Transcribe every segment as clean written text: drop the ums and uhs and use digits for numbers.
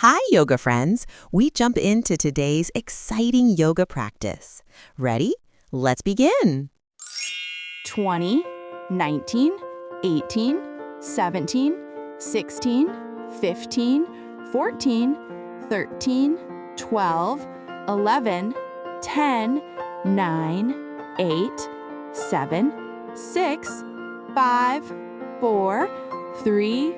Hi, yoga friends. We jump into today's exciting yoga practice. Ready? Let's begin. 20, 19, 18, 17, 16, 15, 14, 13, 12, 11, 10, 9, 8, 7, 6, 5, 4, 3,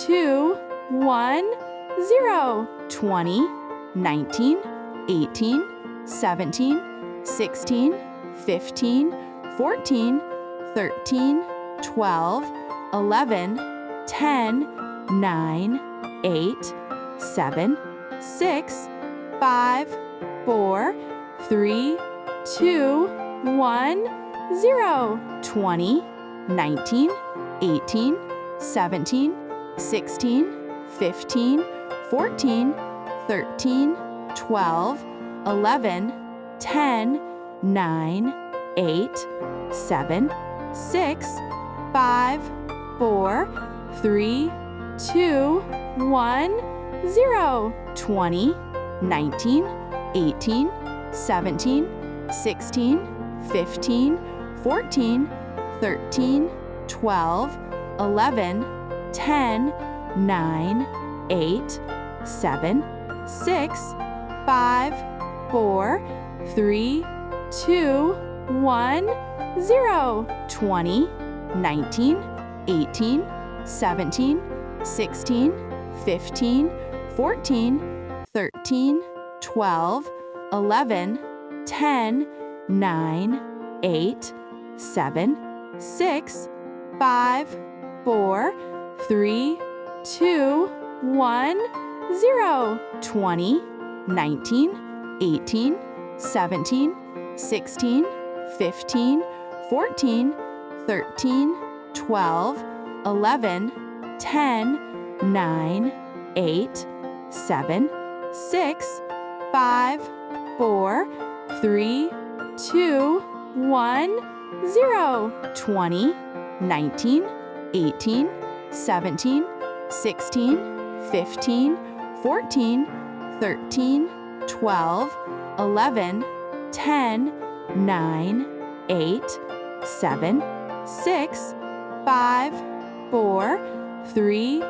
2, 1, 0. 20, 19, 18, 17, 16, 15, 14, 13, 12, 11, 10, 9, 8, 7, 6, 5, 4, 3, 2, 1, 0. 20, 19, 18, 17, 16, 15, 14, 13, 12, 11, 10, 9, 8, 7, 6, 5, 4, 3, 2, 1, 0. 20, 19, 18, 17, 16, 15, 14, 13, 12, 11, 10, 9, 8, 7, 6, 5, 4, 3, 2, 1, 0. 20, 19, 18, 17, 16, 15, 14, 13, 12, 11, 10, 9, 8, 7, 6, 5, 4, 3, 2, 1, 0. 20, 19, 18, 17, 16, 15, 14, 13, 12, 11, 10, 9, 8, 7, 6, 5, 4, 3, 2, 1, 0. 20, 19, 18, 17, 16, 15, 14, 13, 12, 11, 10, 9, 8, 7, 6, 5, 4, 3,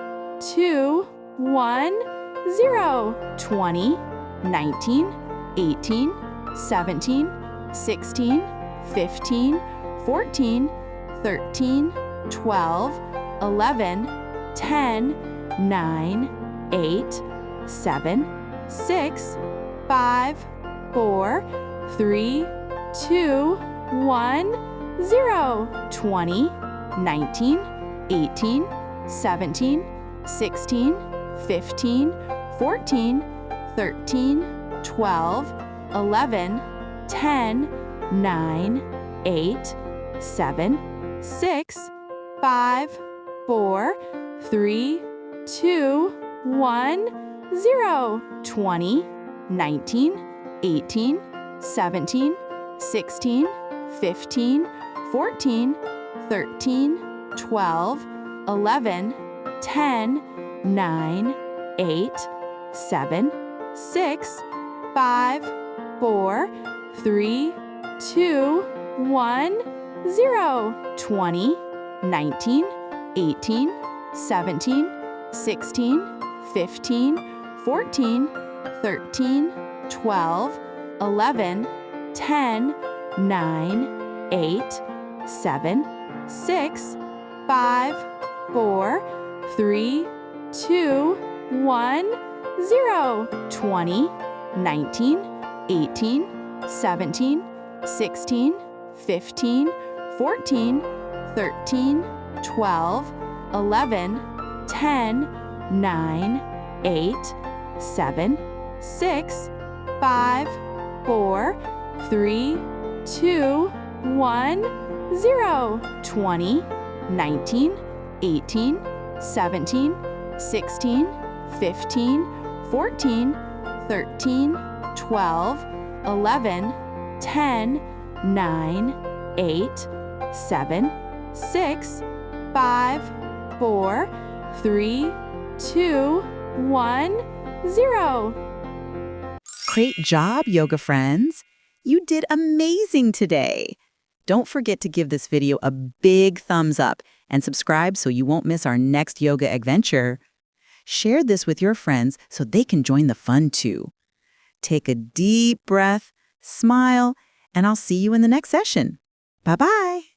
2, 1, 0. 20, 19, 18, 17, 16, 15, 14, 13, 12, 11, 10, 9, 8, 7, 6, 5, 4, 3, 2, 1, 0. 20, 19, 18, 17, 16, 15, 14, 13, 12, 11, 10, 9, 8, 7, 6, 5, 4, 3, 2, 1, 0. 20, 19, 18, 17, 16, 15, 14, 13, 12, 11, 10, 9, 8, 7, 6, 5, 4, 3, 2, 1, 0. 20, 19, 18, 17, 16, 15, 14, 13, 12, 11, 10, 9, 8, 7, 6, 5, 4, 3, 2, 1, 0. 20, 19, 18, 17, 16, 15, 14, 13, 12, 11, 10, 9, 8, 7, 6, 5, 4, 3, 2, 1, 0. 20, 19, 18, 17, 16, 15, 14, 13, 12, 11, 10, 9, 8, 7, 6, 5, 4, 3, 2, 1, 0. Great job, yoga friends! You did amazing today! Don't forget to give this video a big thumbs up and subscribe so you won't miss our next yoga adventure. Share this with your friends so they can join the fun too. Take a deep breath, smile, and I'll see you in the next session. Bye-bye!